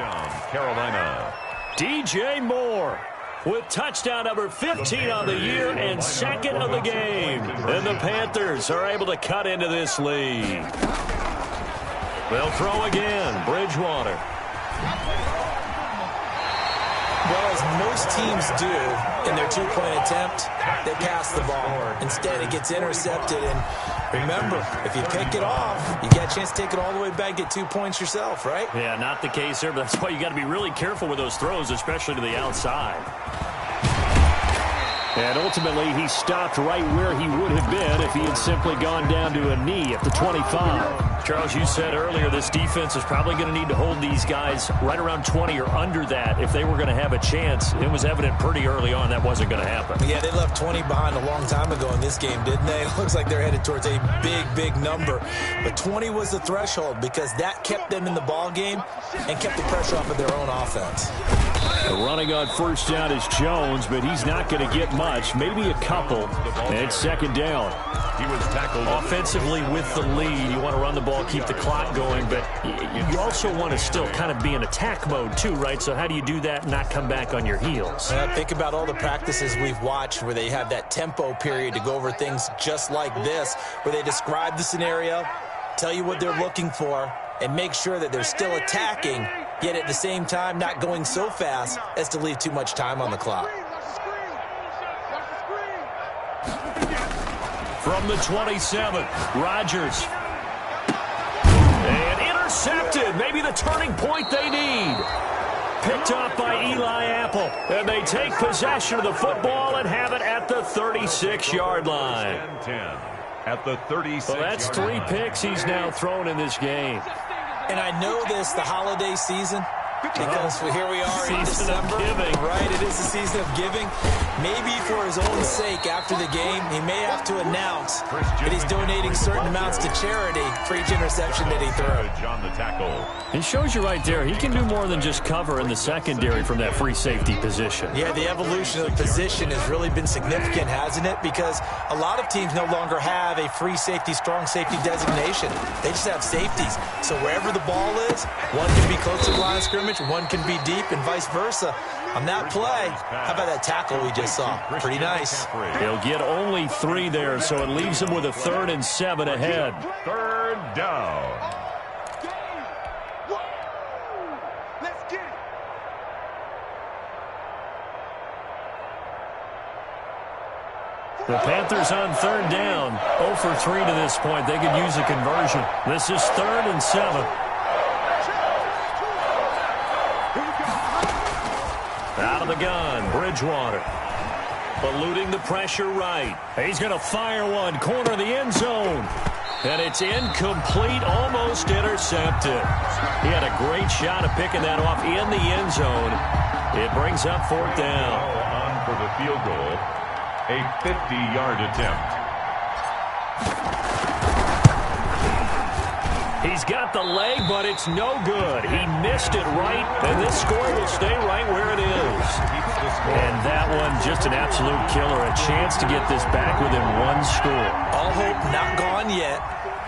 Speaker 2: Carolina.
Speaker 4: DJ Moore with touchdown number 15 on the year and 2nd of the game. And the Panthers are able to cut into this lead. They'll throw again. Bridgewater.
Speaker 3: Well, as most teams do in their 2-point attempt, they pass the ball. Instead, it gets intercepted. And remember, if you pick it off, you get a chance to take it all the way back, get 2 points yourself, right?
Speaker 4: Yeah, not the case here, but that's why you got to be really careful with those throws, especially to the outside. And ultimately, he stopped right where he would have been if he had simply gone down to a knee at the 25. Charles, you said earlier this defense is probably going to need to hold these guys right around 20 or under that if they were going to have a chance. It was evident pretty early on that wasn't going to happen.
Speaker 3: Yeah, they left 20 behind a long time ago in this game, didn't they? It looks like they're headed towards a big, big number. But 20 was the threshold because that kept them in the ball game and kept the pressure off of their own offense.
Speaker 4: The running on 1st down is Jones, but he's not going to get much, maybe a couple. And it's 2nd down.
Speaker 2: He was tackled
Speaker 4: offensively with the lead. You want to run the ball, keep the clock going, but you also want to still kind of be in attack mode too, right? So how do you do that and not come back on your heels?
Speaker 3: Think about all the practices we've watched where they have that tempo period to go over things just like this, where they describe the scenario, tell you what they're looking for, and make sure that they're still attacking, yet at the same time not going so fast as to leave too much time on the clock.
Speaker 4: From the 27, Rodgers. And intercepted. Maybe the turning point they need. Picked off by Eli Apple. And they take possession of the football and have it at the 36-yard line.
Speaker 2: 10 at the 36.
Speaker 4: Well, that's 3 picks he's now thrown in this game.
Speaker 3: And I know this, the holiday season, because here we are in
Speaker 4: Season of
Speaker 3: December.
Speaker 4: giving.
Speaker 3: Right, it is the season of giving. Maybe for his own sake, after the game, he may have to announce that he's donating certain amounts to charity for each interception that he threw.
Speaker 2: On the tackle.
Speaker 4: He shows you right there, he can do more than just cover in the secondary from that free safety position.
Speaker 3: Yeah, the evolution of the position has really been significant, hasn't it? Because a lot of teams no longer have a free safety, strong safety designation. They just have safeties. So wherever the ball is, one can be close to the line of scrimmage, one can be deep, and vice versa. On that play, how about that tackle we just saw? Pretty nice.
Speaker 4: He'll get only 3 there, so it leaves him with a 3rd and 7 ahead.
Speaker 2: 3rd down.
Speaker 5: Let's get it.
Speaker 4: The Panthers on 3rd down. 0 for 3 to this point. They could use a conversion. This is 3rd and 7. Out of the gun, Bridgewater. Eluding the pressure right. He's going to fire one, corner of the end zone. And it's incomplete, almost intercepted. He had a great shot of picking that off in the end zone. It brings up 4th down.
Speaker 2: On for the field goal, a 50-yard attempt.
Speaker 4: He's got the leg, but it's no good. He missed it right, and this score will stay right where it is. And that one, just an absolute killer. A chance to get this back within 1 score.
Speaker 3: All hope not gone yet,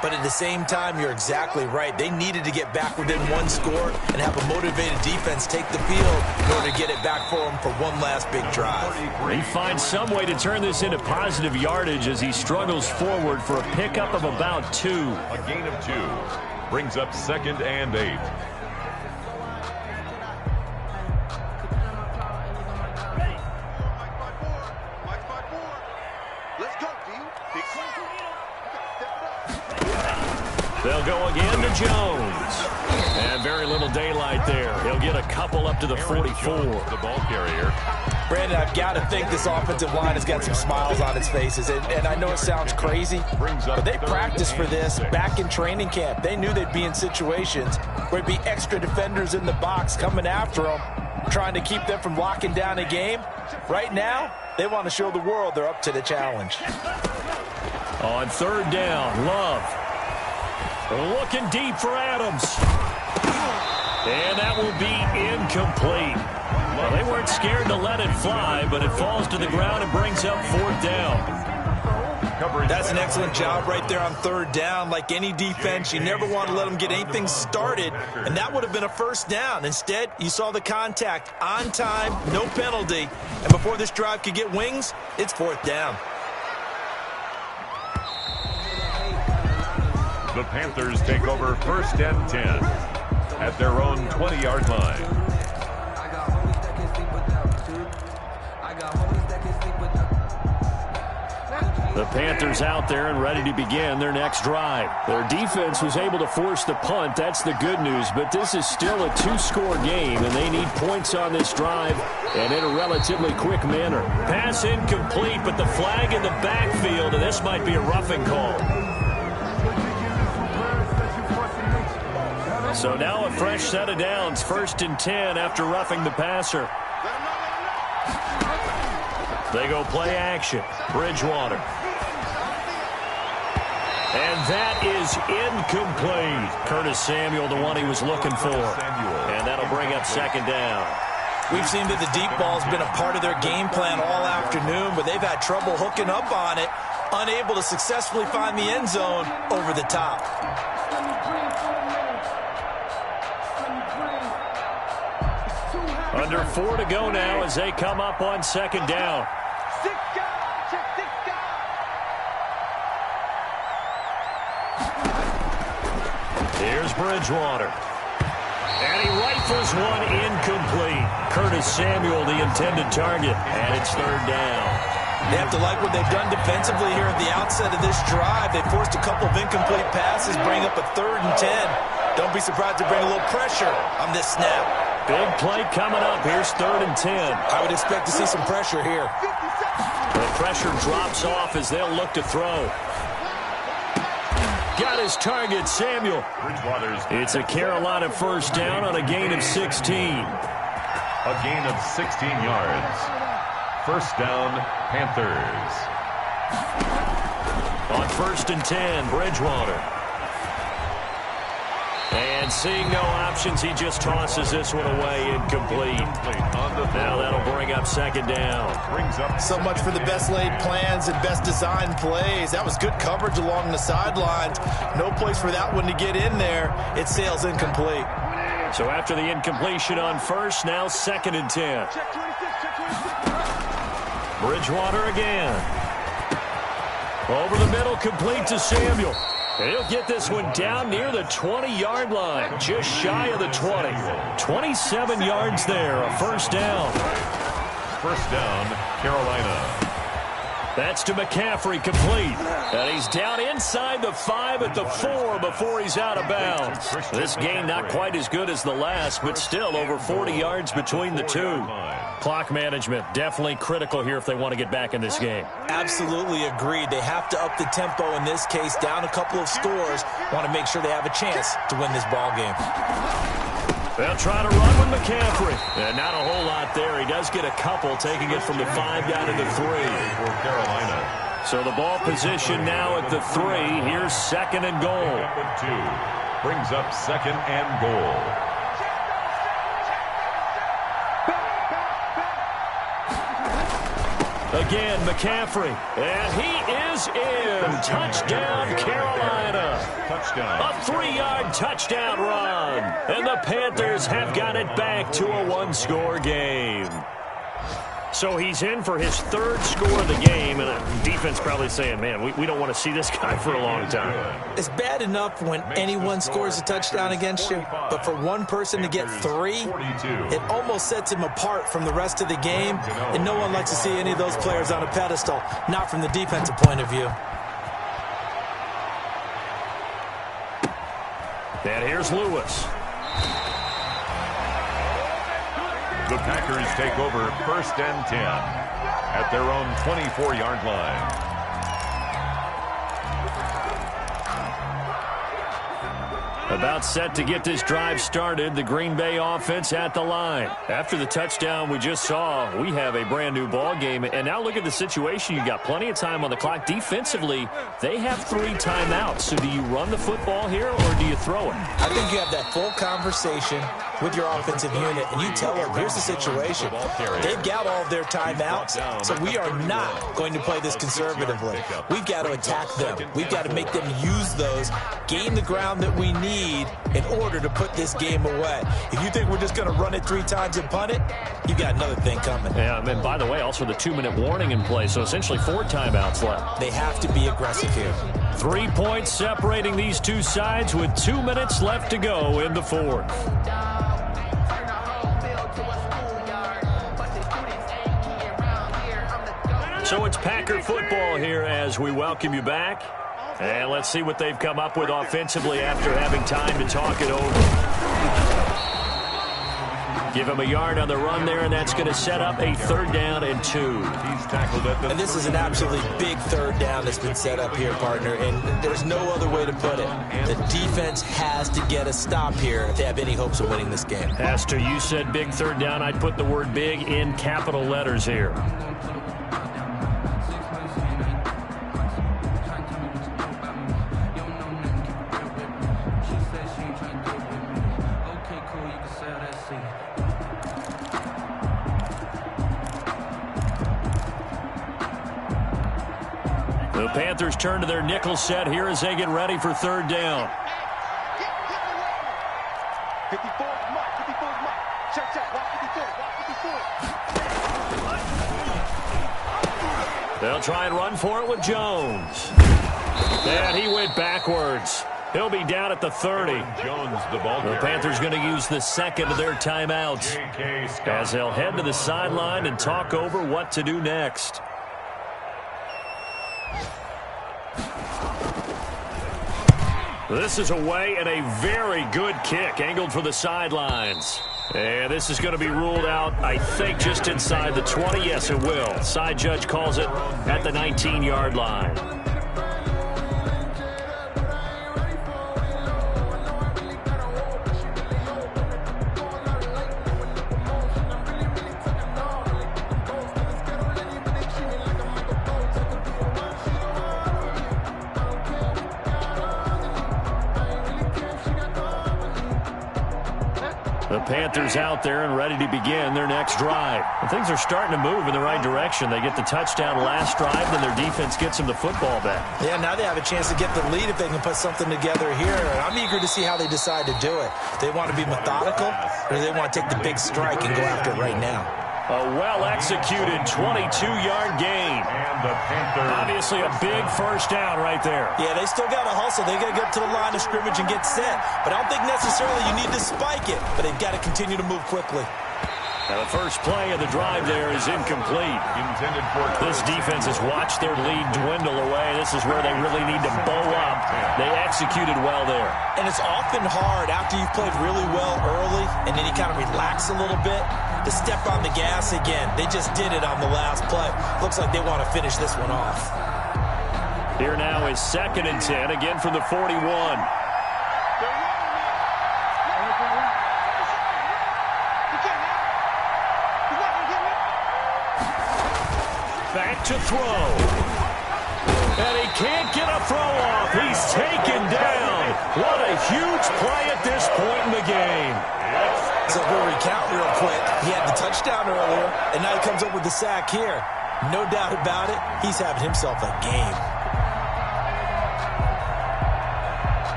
Speaker 3: but at the same time, you're exactly right. They needed to get back within 1 score and have a motivated defense take the field in order to get it back for them for one last big drive.
Speaker 4: He finds some way to turn this into positive yardage as he struggles forward for a pickup of about 2.
Speaker 2: A gain of 2 brings up 2nd and 8.
Speaker 5: Let's go, D. Big
Speaker 4: They'll go again to Jones. And very little daylight there. He'll get a couple up to the 44.
Speaker 2: The ball carrier.
Speaker 3: Brandon, I've got to think this offensive line has got some smiles on its faces. And I know it sounds crazy, but they practiced for this back in training camp. They knew they'd be in situations where it'd be extra defenders in the box coming after them, trying to keep them from locking down a game. Right now, they want to show the world they're up to the challenge.
Speaker 4: On 3rd down, Love. Looking deep for Adams. And that will be incomplete. Well, they weren't scared to let it fly, but it falls to the ground and brings up 4th down.
Speaker 3: That's an excellent job right there on 3rd down. Like any defense, you never want to let them get anything started, and that would have been a 1st down. Instead, you saw the contact on time, no penalty, and before this drive could get wings, it's 4th down.
Speaker 2: The Panthers take over 1st and 10 at their own 20-yard line.
Speaker 4: The Panthers out there and ready to begin their next drive. Their defense was able to force the punt. That's the good news, but this is still a 2-score game, and they need points on this drive and in a relatively quick manner. Pass incomplete, but the flag in the backfield, and this might be a roughing call. So now a fresh set of downs, 1st and 10 after roughing the passer. They go play action. Bridgewater. And that is incomplete. Curtis Samuel, the one he was looking for. And that'll bring up 2nd down.
Speaker 3: We've seen that the deep ball's been a part of their game plan all afternoon, but they've had trouble hooking up on it, unable to successfully find the end zone over the top.
Speaker 4: Under 4 to go now as they come up on 2nd down. Here's Bridgewater. And he rifles one incomplete. Curtis Samuel, the intended target, and it's 3rd down.
Speaker 3: They have to like what they've done defensively here at the outset of this drive. They forced a couple of incomplete passes, bring up a 3rd and 10. Don't be surprised to bring a little pressure on this snap.
Speaker 4: Big play coming up. Here's 3rd and 10.
Speaker 3: I would expect to see some pressure here.
Speaker 4: The pressure drops off as they'll look to throw. Got his target, Samuel. It's a Carolina first down on a gain of 16.
Speaker 2: A gain of 16 yards. First down, Panthers.
Speaker 4: On 1st and 10, Bridgewater. And seeing no options, he just tosses this one away, incomplete. Now that'll bring up 2nd down.
Speaker 3: So much for the best laid plans and best designed plays. That was good coverage along the sidelines. No place for that one to get in there. It sails incomplete.
Speaker 4: So after the incompletion on 1st, now 2nd and 10. Bridgewater again. Over the middle, complete to Samuel. He'll get this one down near the 20-yard line, just shy of the 20. 27 yards there, a first down.
Speaker 2: First down, Carolina.
Speaker 4: That's to McCaffrey, complete. And he's down inside the 5 at the 4 before he's out of bounds. This game not quite as good as the last, but still over 40 yards between the two. Clock management definitely critical here if they want to get back in this game.
Speaker 3: Absolutely agreed. They have to up the tempo in this case, down a couple of scores. Want to make sure they have a chance to win this ball game.
Speaker 4: They'll try to run with McCaffrey. And not a whole lot there. He does get a couple, taking it from the 5 down to the 3.
Speaker 2: For Carolina.
Speaker 4: So the ball position now at the 3. Here's 2nd and goal.
Speaker 2: 2 brings up 2nd and goal.
Speaker 4: Again, McCaffrey. And he is in. Touchdown, Carolina.
Speaker 2: Touchdown.
Speaker 4: A 3-yard touchdown run. And the Panthers have got it back to a 1-score game. So he's in for his 3rd score of the game, and the defense probably saying, man, we don't want to see this guy for a long time.
Speaker 3: It's bad enough when anyone scores a touchdown against you, but for one person to get 3, it almost sets him apart from the rest of the game, and no one likes to see any of those players on a pedestal, not from the defensive point of view.
Speaker 4: And here's Lewis.
Speaker 2: The Packers take over 1st and 10 at their own 24-yard line.
Speaker 4: About set to get this drive started. The Green Bay offense at the line. After the touchdown we just saw, we have a brand new ball game. And now look at the situation. You've got plenty of time on the clock. Defensively, they have 3 timeouts. So do you run the football here or do you throw it?
Speaker 3: I think you have that full conversation with your offensive unit, and you tell them, here's the situation. They've got all of their timeouts, so we are not going to play this conservatively. We've got to attack them. We've got to make them use those, gain the ground that we need in order to put this game away. If you think we're just going to run it 3 times and punt it, you got another thing coming.
Speaker 4: Yeah, and by the way, also the 2-minute warning in play, so essentially 4 timeouts left.
Speaker 3: They have to be aggressive here.
Speaker 4: 3 points separating these two sides with 2 minutes left to go in the 4th. So it's Packer football here as we welcome you back. And let's see what they've come up with offensively after having time to talk it over. Give him a yard on the run there, and that's going to set up a 3rd down and 2.
Speaker 2: He's tackled at the
Speaker 3: And this is an absolutely big 3rd down that's been set up here, partner, and there's no other way to put it. The defense has to get a stop here if they have any hopes of winning this game.
Speaker 4: Pastor, you said big 3rd down. I'd put the word big in capital letters here. The Panthers turn to their nickel set here as they get ready for 3rd down.
Speaker 5: 54, Mike. 54, Mike. Check. Walk 54.
Speaker 4: They'll try and run for it with Jones. And he went backwards. He'll be down at the 30.
Speaker 2: Jones, the ball
Speaker 4: The Panthers going to use the 2nd of their timeouts as they'll head to the sideline and talk over what to do next. This is away and a very good kick angled for the sidelines. And this is going to be ruled out, I think, just inside the 20. Yes, it will. Side judge calls it at the 19-yard line. The Panthers out there and ready to begin their next drive. And things are starting to move in the right direction. They get the touchdown last drive, then their defense gets them the football back. Yeah, now they have a chance to get the lead if they can put something together here. And I'm eager to see how they decide to do it. They want to be methodical, or do they want to take the big strike and go after it right now? A well-executed 22-yard gain.
Speaker 2: And the Panthers.
Speaker 4: Obviously a big first down right there.
Speaker 3: Yeah, they still got to hustle. They got to get up to the line of scrimmage and get set. But I don't think necessarily you need to spike it. But they've got to continue to move quickly.
Speaker 4: Now the first play of the drive there is incomplete.
Speaker 2: Intended for
Speaker 4: this defense has watched their lead dwindle away. This is where they really need to bow up. They executed well there.
Speaker 3: And it's often hard after you've played really well early and then you kind of relax a little bit to step on the gas again. They just did it on the last play. Looks like they want to finish this one off.
Speaker 4: Here now is 2nd and 10, again from the 41. Back to throw. And he can't get a throw off. He's taken down. What a huge play at this point in the game.
Speaker 3: So we'll recount real quick. He had the touchdown earlier, and now he comes up with the sack here. No doubt about it, he's having himself a game.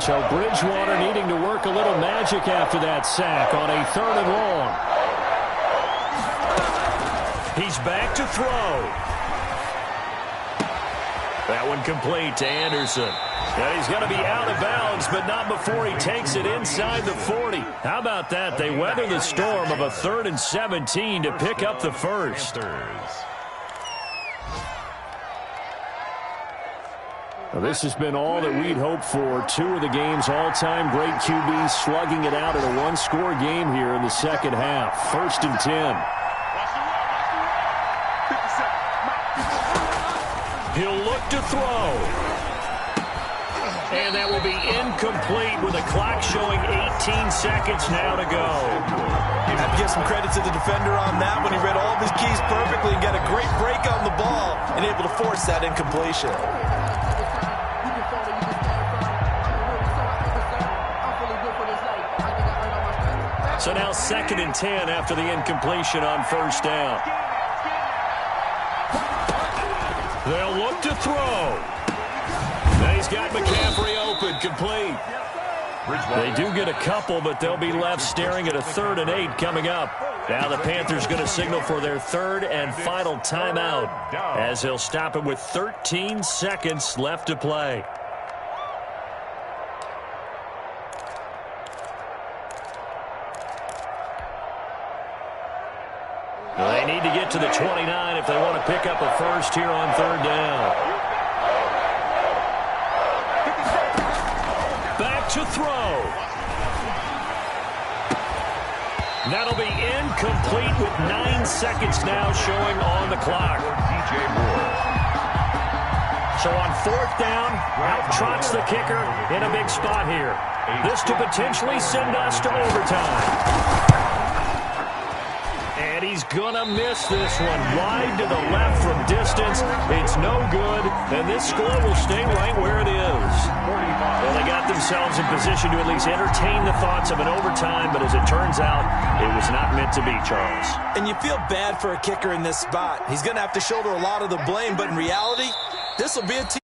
Speaker 4: So Bridgewater needing to work a little magic after that sack on a 3rd and long. He's back to throw. That one complete to Anderson. And he's going to be out of bounds, but not before he takes it inside the 40. How about that? They weather the storm of a 3rd and 17 to pick up the first. Well, this has been all that we'd hoped for. 2 of the game's all-time great QBs slugging it out in a one-score game here in the second half. 1st and 10. He'll look to throw. And that will be incomplete with the clock showing 18 seconds now to go.
Speaker 3: I have to give some credit to the defender on that when he read all of his keys perfectly and got a great break on the ball and able to force that incompletion.
Speaker 4: So now 2nd and 10 after the incompletion on 1st down. They'll look to throw. And he's got McCaffrey open, complete. They do get a couple, but they'll be left staring at a 3rd and 8 coming up. Now the Panthers going to signal for their 3rd and final timeout as they'll stop it with 13 seconds left to play. They need to get to the 29 if they want to pick up a first here on 3rd down. Back to throw. That'll be incomplete with 9 seconds now showing on the clock. So on 4th down, out trots the kicker in a big spot here. This to potentially send us to overtime. And he's going to miss this one. Wide to the left from distance. It's no good. And this score will stay right where it is. Well, they got themselves in position to at least entertain the thoughts of an overtime. But as it turns out, it was not meant to be, Charles.
Speaker 3: And you feel bad for a kicker in this spot. He's going to have to shoulder a lot of the blame. But in reality, this will be a team.